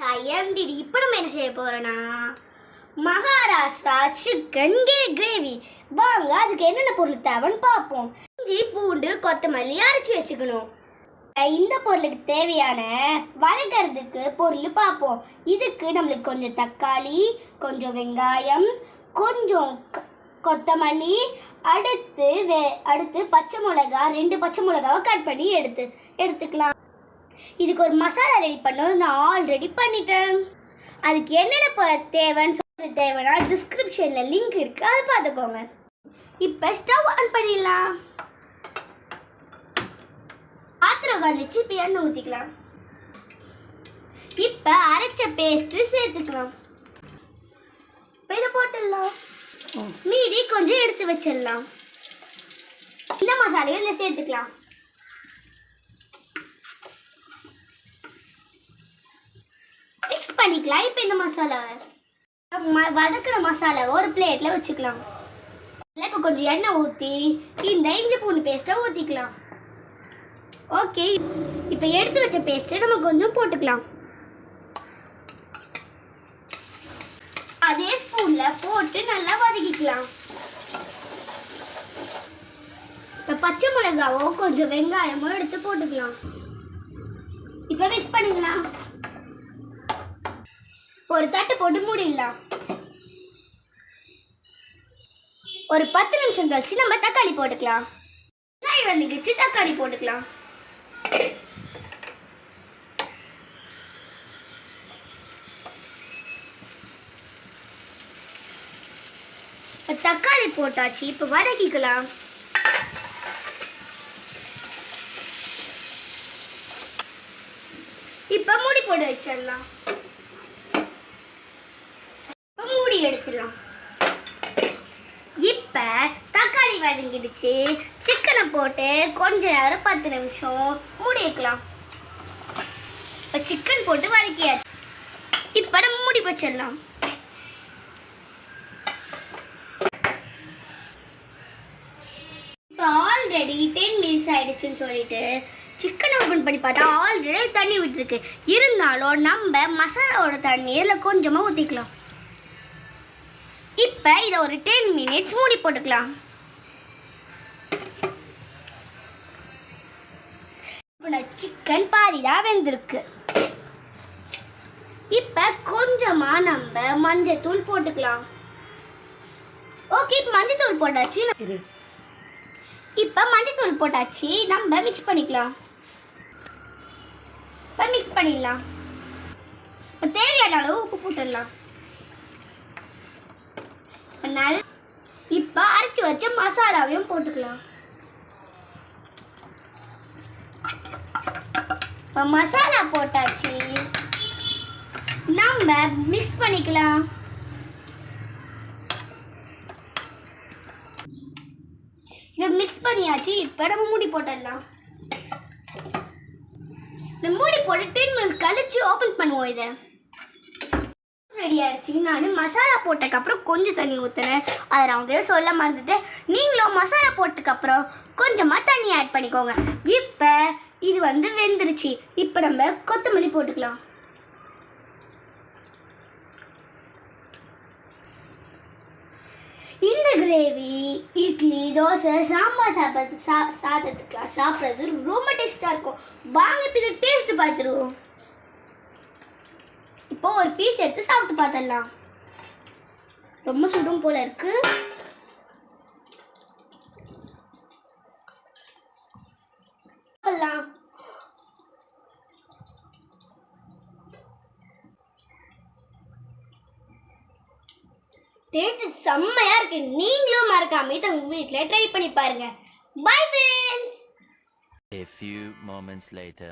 ஐஎம்டிடி இப்போ நம்ம என்ன செய்ய போறோம்னா மகாராஷ்டிரா சிக்கன் கிரேவி. வாங்க அதுக்கு என்னென்ன பொருள் தேவைன்னு பார்ப்போம். இஞ்சி பூண்டு கொத்தமல்லி அரைச்சி வச்சுக்கணும். இந்த பொருளுக்கு தேவையான வதக்கிறதுக்கு பொருள் பார்ப்போம். இதுக்கு நம்மளுக்கு கொஞ்சம் தக்காளி, கொஞ்சம் வெங்காயம், கொஞ்சம் கொத்தமல்லி, அடுத்து பச்சை மிளகா, 2 பச்சை மிளகாவை கட் பண்ணி எடுத்துக்கலாம். இதுக்கு ஒரு மசாலா ரெடி பண்ணணும். நான் ஆல்ரெடி பண்ணிட்டேன். அதுக்கு என்னென்ன தேவைன்னா டிஸ்கிரிப்ஷன்ல லிங்க் இருக்கு, அதை பார்த்துக்கோங்க. இப்போ ஸ்டவ் ஆன் பண்ணிடலாம். பாத்திரம் காஞ்சிச்சு, இப்போ எண்ணெய் ஊற்றிக்கலாம். இப்போ அரைச்ச பேஸ்ட் சேர்த்துக்கலாம். இப்போ இதை போட்டுடலாம். மீதி கொஞ்சம் எடுத்து வச்சிடலாம். இந்த மசாலையும் இதில் சேர்த்துக்கலாம். மிக்ஸ் பண்ணிக்கலாம். இப்போ இந்த மசாலாவை வதக்கிற மசாலாவை ஒரு பிளேட்ல வச்சுக்கலாம். இப்போ கொஞ்சம் எண்ணெய் ஊற்றி இந்த இஞ்சி பூண்டு பேஸ்ட்டை ஊற்றிக்கலாம். ஓகே, இப்போ எடுத்து வச்ச பேஸ்ட்டை நம்ம கொஞ்சம் போட்டுக்கலாம். அதே ஸ்பூன்ல போட்டு நல்லா வதக்கிக்கலாம். இப்போ பச்சை மிளகாவோ கொஞ்சம் வெங்காயமோ எடுத்து போட்டுக்கலாம். இப்போ மிக்ஸ் பண்ணிக்கலாம். ஒரு தட்டு போட்டு மூடிடலாம். ஒரு 10 நிமிஷம் கழிச்சு நம்ம தக்காளி போட்டுக்கலாம். வந்துக்கிச்சு, தக்காளி போட்டுக்கலாம். தக்காளி போட்டாச்சு. இப்போ வதக்கிக்கலாம். இப்போ மூடி போட்டு வச்சிடலாம். மூடி எடுத்துடலாம். இப்போ தக்காளி வதங்கிடுச்சு. சிக்கனை போட்டு கொஞ்ச நேரம் 10 நிமிஷம் மூடி வைக்கலாம். இப்போ சிக்கன் போட்டு வதக்கியாச்சு. இப்போ நம்ம மூடி வச்சிடலாம். இப்போ ஆல்ரெடி 10 மினிட்ஸ் ஆயிடுச்சுன்னு சொல்லிட்டு சிக்கன் ஓப்பன் பண்ணி பார்த்தா ஆல்ரெடி தண்ணி விட்டுருக்கு. இருந்தாலும் நம்ம மசாலாவோட தண்ணியில் கொஞ்சமாக ஊற்றிக்கலாம். இப்போ இதை ஒரு 10 மினிட்ஸ் மூடி போட்டுக்கலாம். சிக்கன் பாதி தான் வெந்திருக்கு. இப்போ கொஞ்சமாக நம்ம மஞ்சத்தூள் போட்டுக்கலாம். ஓகே, இப்போ மஞ்சத்தூள் போட்டாச்சு. இப்போ மஞ்சத்தூள் போட்டாச்சு. நம்ம மிக்ஸ் பண்ணிக்கலாம். இப்போ மிக்ஸ் பண்ணிடலாம். இப்போ தேவையான அளவு உப்பு போட்டுடலாம். இப்போ அரைச்சி வச்ச மசாலாவையும் போட்டுக்கலாம். இப்போ மசாலா போட்டாச்சு. நம்ம மிக்ஸ் பண்ணிக்கலாம். இப்போ மிக்ஸ் பண்ணியாச்சு. இப்போ நம்ம மூடி போட்டுடலாம். மூடி போட்டு 10 மினிட்ஸ் கழிச்சு ஓப்பன் பண்ணுவோம். இதை ரெடி ஆயிடுச்சு. நான் மசாலா போட்டதுக்கப்புறம் கொஞ்சம் தண்ணி ஊற்றுனேன். அதை நான் உங்ககிட்ட சொல்ல மறந்துட்டேன். நீங்களும் மசாலா போட்டதுக்கப்புறம் கொஞ்சமாக தண்ணி ஆட் பண்ணிக்கோங்க. இப்போ இது வெந்துருச்சு. இப்போ நம்ம கொத்தமல்லி போட்டுக்கலாம். இந்த கிரேவி இட்லி, தோசை, சாம்பார் சாதத்துக்குலாம் சாப்பிட்றது ரொம்ப டேஸ்ட்டாக இருக்கும். வாங்க இப்போ இதை டேஸ்ட் பார்த்துருவோம். இப்போ ஒரு பீஸ் எடுத்து சாப்பிட்டு பார்த்துடலாம். ரொம்ப சுடும் போல இருக்கு. டேஸ்ட் செம்மையா இருக்கு. நீங்களும் மறக்காம இதை உங்க வீட்டில் ட்ரை பண்ணி பாருங்க. Bye friends. A few moments later.